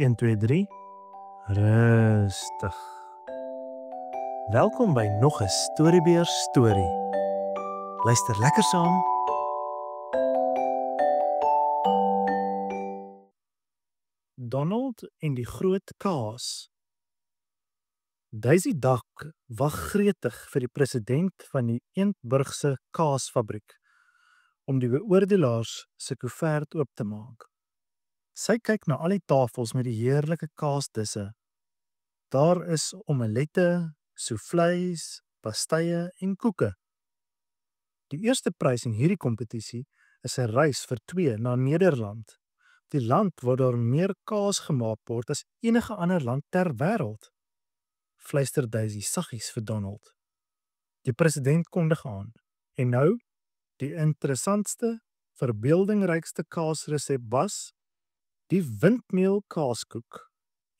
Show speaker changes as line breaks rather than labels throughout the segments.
1, 2, 3. Rustig. Welkom by nog 'n Storybeer storie. Luister lekker saam. Donald en die groot kaas. Daisy Duck wag gretig vir die president van die Eendburgse kaasfabriek om die beoordelaars se koevert oop te maak. Sy kyk na al die tafels met die heerlike kaasdisse. Daar is omelette, soufflés, pastye en koeke. Die eerste prys in hierdie kompetisie is 'n reis vir 2 na Nederland, die land waar daar meer kaas gemaak word as enige ander land ter wêreld. Fluister Daisy saggies vir Donald. Die president kondig aan. En nou, die interessantste, verbeeldingrykste kaasresep was die windmeel kaaskoek.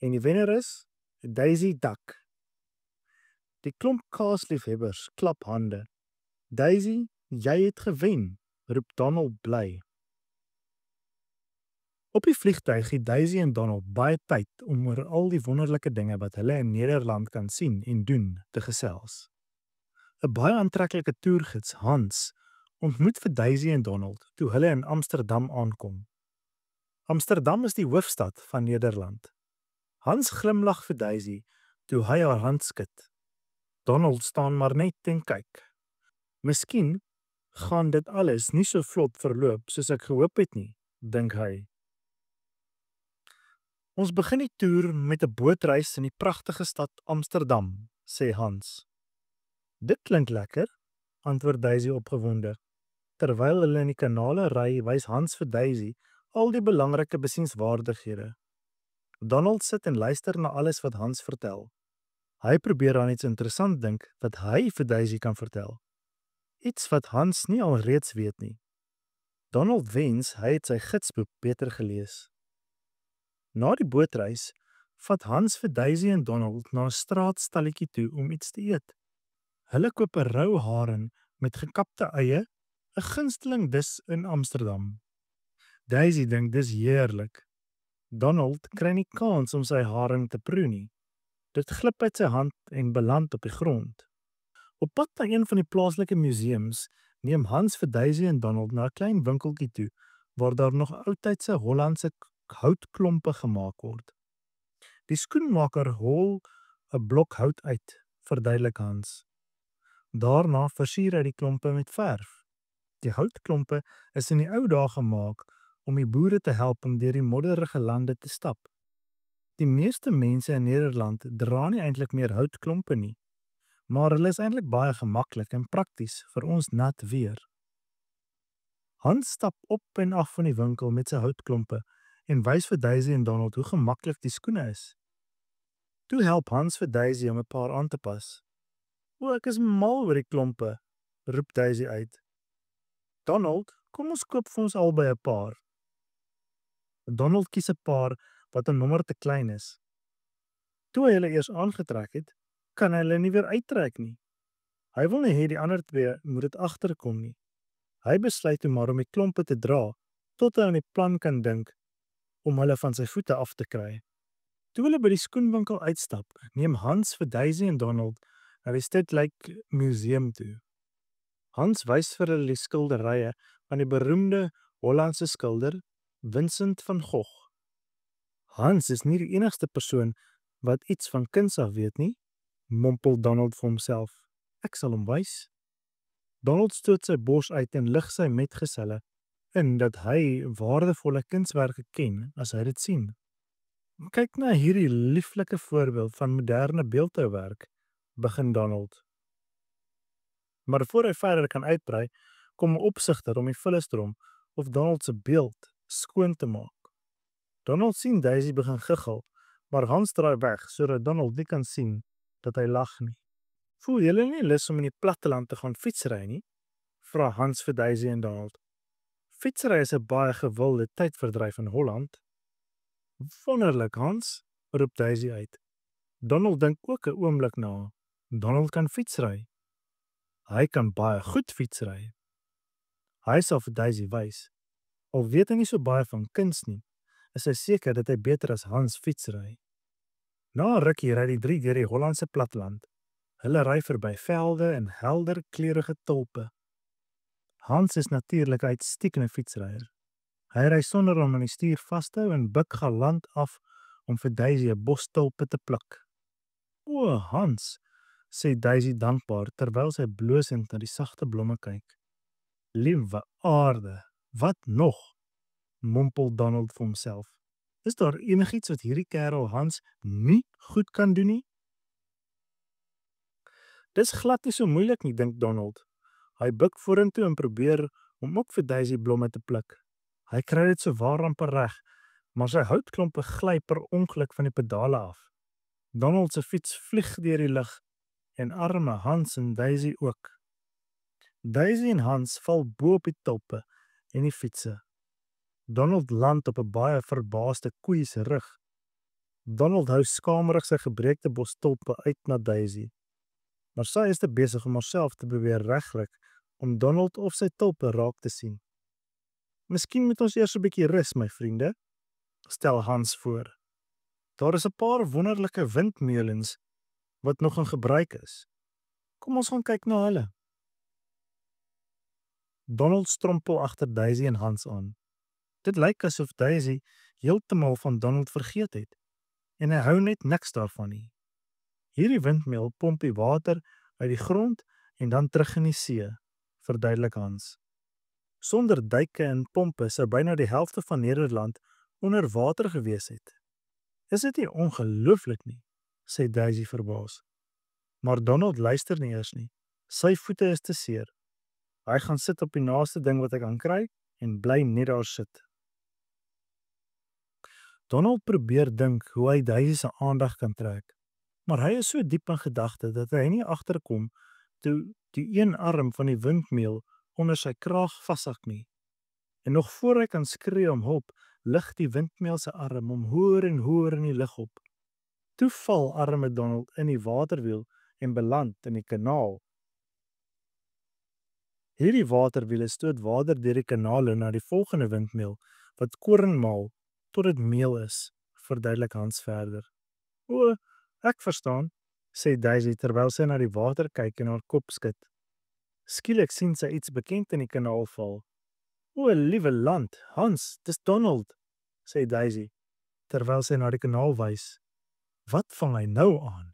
En die wenner is Daisy Duck. Die klomp kaasliefhebbers klap hande. Daisy, jy het gewen, roep Donald bly. Op die vliegtuig het Daisy en Donald baie tyd om oor al die wonderlike dinge wat hulle in Nederland kan sien en doen te gesels. 'n Baie aantreklike toergids, Hans, ontmoet vir Daisy en Donald toe hulle in Amsterdam aankom. Amsterdam is die hoofstad van Nederland. Hans glimlag vir Daisy toe hy haar hand skud. Donald staan maar net en kyk. Miskien gaan dit alles nie so vlot verloop soos ek gehoop het nie, dink hy. Ons begin die toer met 'n bootreis in die pragtige stad Amsterdam, sê Hans. Dit klink lekker, antwoord Daisy opgewonde. Terwyl hulle in die kanale ry, wys Hans vir Daisy al die belangrike besienswaardighede. Donald sit en luister na alles wat Hans vertel. Hy probeer aan iets interessant dink wat hy vir Daisy kan vertel. Iets wat Hans nie alreeds weet nie. Donald wens hy het sy gidsboek beter gelees. Na die bootreis vat Hans vir Daisy en Donald na 'n straatstalletjie toe om iets te eet. Hulle koop 'n rou haring met gekapte eie, 'n gunsteling dis in Amsterdam. Daisy dink dis heerlik. Donald kry nie kans om sy haring te proe nie. Dit glip uit sy hand en beland op die grond. Op pad na een van die plaaslike museums neem Hans vir Daisy en Donald na 'n klein winkeltjie toe waar daar nog oudtydse Hollandse houtklompe gemaak word. Die skoenmaker hol 'n blok hout uit, verduidelik Hans. Daarna versier hy die klompe met verf. Die houtklompe is in die ou dae gemaak om die boere te help om deur die modderige lande te stap. Die meeste mense in Nederland dra nie eintlik meer houtklompe nie, maar hulle is eintlik baie gemaklik en prakties vir ons nat weer. Hans stap op en af van die winkel met sy houtklompe en wys vir Daisy en Donald hoe gemaklik die skoene is. Toe help Hans vir Daisy om 'n paar aan te pas. "O, ek is mal oor die klompe," roep Daisy uit. "Donald, kom ons koop vir ons albei 'n paar." Donald kies 'n paar wat 'n nommer te klein is. Toe hy hulle eers aangetrek het, kan hy hulle nie weer uittrek nie. Hy wil nie hê die ander twee moet dit agterkom nie. Hy besluit toe maar om die klompe te dra tot hy aan die plan kan dink om hulle van sy voete af te kry. Toe hulle by die skoenwinkel uitstap, neem Hans vir Daisy en Donald na die Stedelijk Museum toe. Hans wys vir hulle die skilderye van die beroemde Hollandse skilder Vincent van Gogh. Hans is nie die enigste persoon wat iets van kuns af weet nie, mompel Donald vir homself. Ek sal hom wys. Donald stoot sy bors uit en lig sy metgeselle in dat hy waardevolle kunswerke ken as hy dit sien. Kyk na hierdie lieflike voorbeeld van moderne beeldhouwerk, begin Donald. Maar voor hy verder kan uitbrei, kom 'n opsigter om die vullisdrom of Donald se beeld skoon te maak. Donald sien Daisy begin giggel, maar Hans draai weg sodat Donald nie kan sien dat hy lag nie. "Voel julle nie lus om in die platteland te gaan fietsry nie?" vra Hans vir Daisy en Donald. "Fietsry is 'n baie gewilde tydverdryf in Holland." "Wonderlik, Hans," roep Daisy uit. Donald dink ook 'n oomblik na. Donald kan fietsry. Hy kan baie goed fietsry. Hy sal vir Daisy wys. Al weet hy nie so baie van kuns nie, is hy seker dat hy beter as Hans fietsry. Na 'n rukkie ry die drie deur die Hollandse platteland. Hulle ry verby velde en helder kleurige tulpe. Hans is natuurlik 'n uitstekende fietsryer. Hy ry sonder om aan die stuur vas te hou en buig galant af om vir Daisy 'n bos tulpe te pluk. "O, Hans," sê Daisy dankbaar terwyl sy blosend na die sagte blomme kyk. "Liewe aarde, wat nog?" mompel Donald vir homself. "Is daar enigiets wat hierdie kerel Hans nie goed kan doen nie?" "Dis glad nie so moeilik nie," dink Donald. Hy buig vorentoe en probeer om ook vir Daisy blomme te pluk. Hy kry dit sowaar amper reg, maar sy houtklompe gly per ongeluk van die pedale af. Donald se fiets vlieg deur die lug en arme Hans en Daisy ook. Daisy en Hans val bo op die tulpe en die fietsse. Donald land op 'n baie verbaasde koei se rug. Donald hou skamerig sy gebreekte bos tulpe uit na Daisy. Maar sy is te besig om haarself te probeer regryk om Donald of sy tulpe raak te sien. "Miskien moet ons eers 'n bietjie rus, my vriende," stel Hans voor. "Daar is 'n paar wonderlike windmeulens wat nog in gebruik is. Kom ons gaan kyk na hulle." Donald strompel agter Daisy en Hans aan. Dit lyk asof Daisy heeltemal van Donald vergeet het en hy hou net niks daarvan nie. Hierdie windmeul pomp die water uit die grond en dan terug in die see, verduidelik Hans. Sonder duike en pompe sou byna die helfte van Nederland onder water gewees het. "Is dit nie ongelooflik nie?" sê Daisy verbaas. Maar Donald luister nie eers nie. Sy voete is te seer. Hy gaan sit op die naaste ding wat hy kan kry en bly net daar sit. Donald probeer dink hoe hy Daisy se aandag kan trek, maar hy is so diep in gedagte dat hy nie agterkom toe die een arm van die windmeul onder sy kraag vashak nie. En nog voor hy kan skree om hulp, lig die windmeul se arm hom hoër en hoër in die lug op. Toe val arme Donald in die waterwiel en beland in die kanaal. Hierdie waterwiele stoot water deur die kanale na die volgende windmeul wat koring maal tot dit meel is, verduidelik Hans verder. "O, ek verstaan," sê Daisy terwyl sy na die water kyk en haar kop skud. Skielik sien sy iets bekend in die kanaal val. "O, liewe land, Hans, dis Donald," sê Daisy terwyl sy na die kanaal wys. "Wat vang hy nou aan?"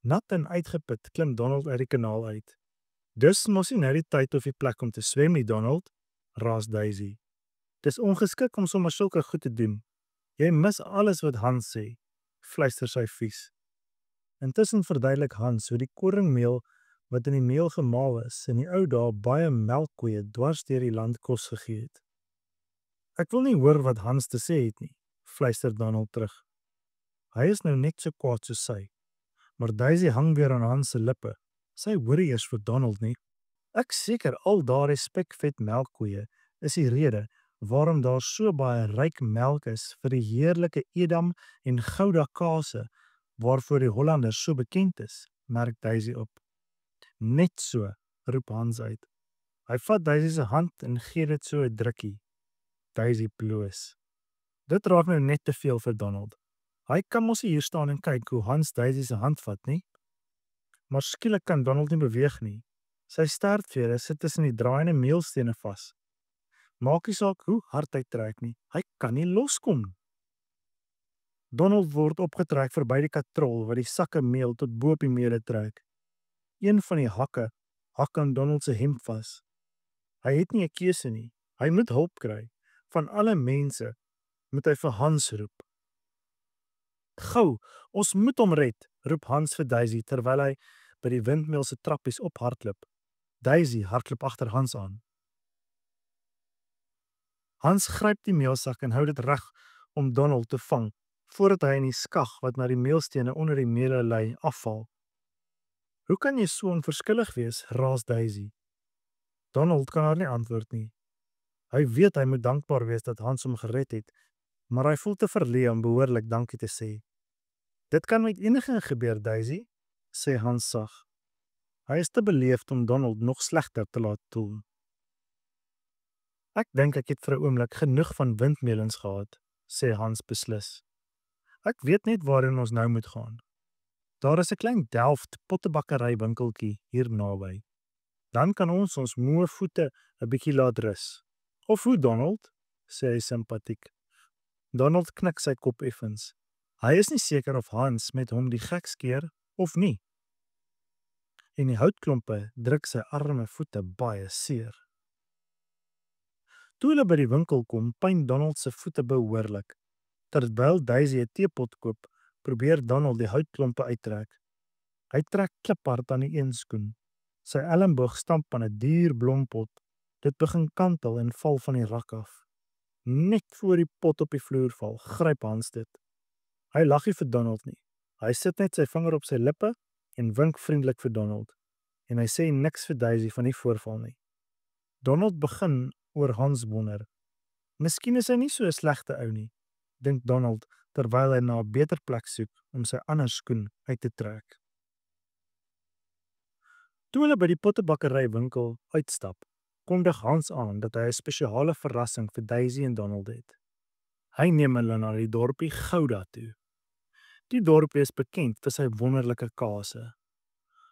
Nat en uitgeput klim Donald uit die kanaal uit. "Dis mos nie nou die tyd of die plek om te swem nie, Donald," raas Daisy. "Dis ongeskik om sommer sulke goed te doen. Jy mis alles wat Hans sê," fluister sy vies. Intussen verduidelik Hans hoe die koringmeel wat in die meel gemaal is in die ou dae baie melkkoeie dwars deur die land kos gegee het. "Ek wil nie hoor wat Hans te sê het nie," fluister Donald terug. Hy is nou net so kwaad soos sy, maar Daisy hang weer aan Hans se lippe. Sy hoor nie eers vir Donald nie. "Ek seker al daardie spekvet melkkoeie is die rede waarom daar so baie ryk melk is vir die heerlike Edam en Gouda kase waarvoor die Hollanders so bekend is," merk Daisy op. "Net so," roep Hans uit. Hy vat Daisy se hand en gee dit so 'n drukkie. Daisy bloos. Dit raak nou net te veel vir Donald. Hy kan mos hier staan en kyk hoe Hans Daisy se hand vat, nie? Maar skielik kan Donald nie beweeg nie. Sy stertvere sit tussen die draaiende meelstene vas. Maak nie saak hoe hard hy trek nie, hy kan nie loskom. Donald word opgetrek verby die katrol wat die sakke meel tot bo op die meele trek. Een van die hakke hak aan Donald se hemp vas. Hy het nie 'n keuse nie. Hy moet hulp kry. Van alle mense moet hy vir Hans roep. "Gou, ons moet hom red," roep Hans vir Daisy terwyl hy by die windmeul se trappies ophardloop. Daisy hardloop agter Hans aan. Hans gryp die meelsak en hou dit reg om Donald te vang voordat hy in die skag wat na die meelstene onder die meele lê afval. "Hoe kan jy so onverskillig wees?" raas Daisy. Donald kan haar nie antwoord nie. Hy weet hy moet dankbaar wees dat Hans hom gered het, maar hy voel te verleë om behoorlik dankie te sê. "Dit kan met enige gebeur, Daisy," sê Hans sag. Hy is te beleefd om Donald nog slegter te laat voel. Ek dink ek het vir 'n oomblik genoeg van windmeulens gehad, sê Hans beslis. Ek weet net waarheen ons nou moet gaan. Daar is 'n klein Delft pottebakkery winkeltjie hier naby. Dan kan ons moe voete 'n bietjie laat rus. Of hoe, Donald? Sê hy simpatiek. Donald knik sy kop effens. Hy is nie seker of Hans met hom die gek skeer of nie. En die houtklompe druk sy arme voete baie seer. Toe hulle by die winkel kom, pyn Donald se voete behoorlik. Terwyl Daisy 'n teepot koop, probeer Donald die houtklompe uittrek. Hy trek kliphard aan die een skoen. Sy elmboog stamp aan 'n duur blompot. Dit begin kantel en val van die rak af. Net voor die pot op die vloer val, gryp Hans dit. Hy lag nie vir Donald nie. Hy sit net sy vinger op sy lippe en wink vriendelik vir Donald. En hy sê niks vir Daisy van die voorval nie. Donald begin oor Hans wonder. Miskien is hy nie so 'n slegte ou nie, dink Donald terwyl hy na 'n beter plek soek om sy ander skoen uit te trek. Toe hulle by die pottebakkery winkel uitstap, kondig Hans aan dat hy 'n spesiale verrassing vir Daisy en Donald het. Hy neem hulle na die dorpie Gouda toe. Die dorpie is bekend vir sy wonderlike kase.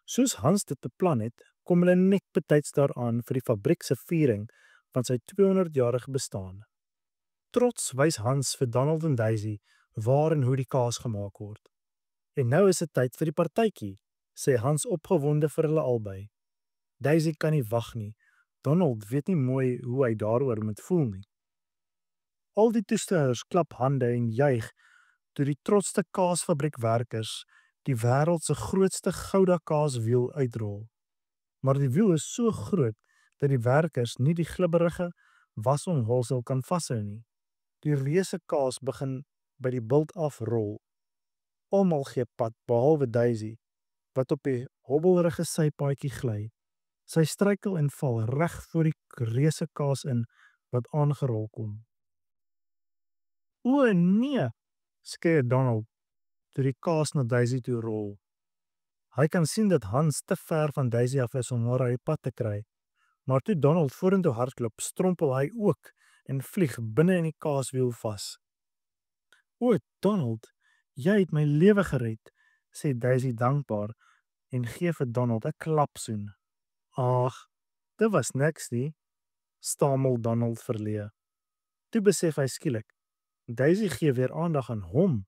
Soos Hans dit beplan het, kom hulle net betyds daaraan vir die fabriek se viering van sy 200-jarige bestaan. Trots wys Hans vir Donald en Daisy waar en hoe die kaas gemaak word. En nou is dit tyd vir die partytjie, sê Hans opgewonde vir hulle albei. Daisy kan nie wag nie. Donald weet nie mooi hoe hy daaroor moet voel nie. Al die toeskouers klap hande en juig toe die trotste kaasfabriekwerkers die wêreld se grootste Gouda kaaswiel uitrol. Maar die wiel is so groot dat die werkers nie die glibberige wasomhulsel kan vashou nie. Die reuse kaas begin by die bult afrol. Almal gee pad behalwe Daisy wat op die hobbelrige sypaadjie gly. Sy struikel en val reg voor die reuse kaas in wat aangerol kom. O nee, skree Donald toe die kaas na Daisy toe rol. Hy kan sien dat Hans te ver van Daisy af is om haar uit die pad te kry. Maar toe Donald vorentoe hardloop, strompel hy ook en vlieg binne in die kaaswiel vas. O Donald, jy het my lewe gered, sê Daisy dankbaar en gee vir Donald 'n klapsoen. Ag, dit was niks nie, stamel Donald verleë. Toe besef hy skielik, Daisy gee weer aandag aan hom,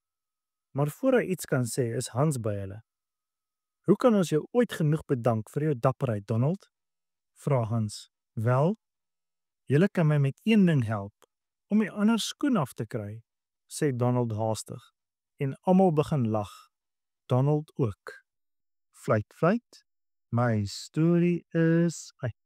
maar voor hy iets kan sê, is Hans by hulle. Hoe kan ons jou ooit genoeg bedank vir jou dapperheid, Donald? Vra Hans. Wel, julle kan my met een ding help, om die ander skoen af te kry, sê Donald haastig, en almal begin lag. Donald ook. Fluit, fluit, my storie is uit.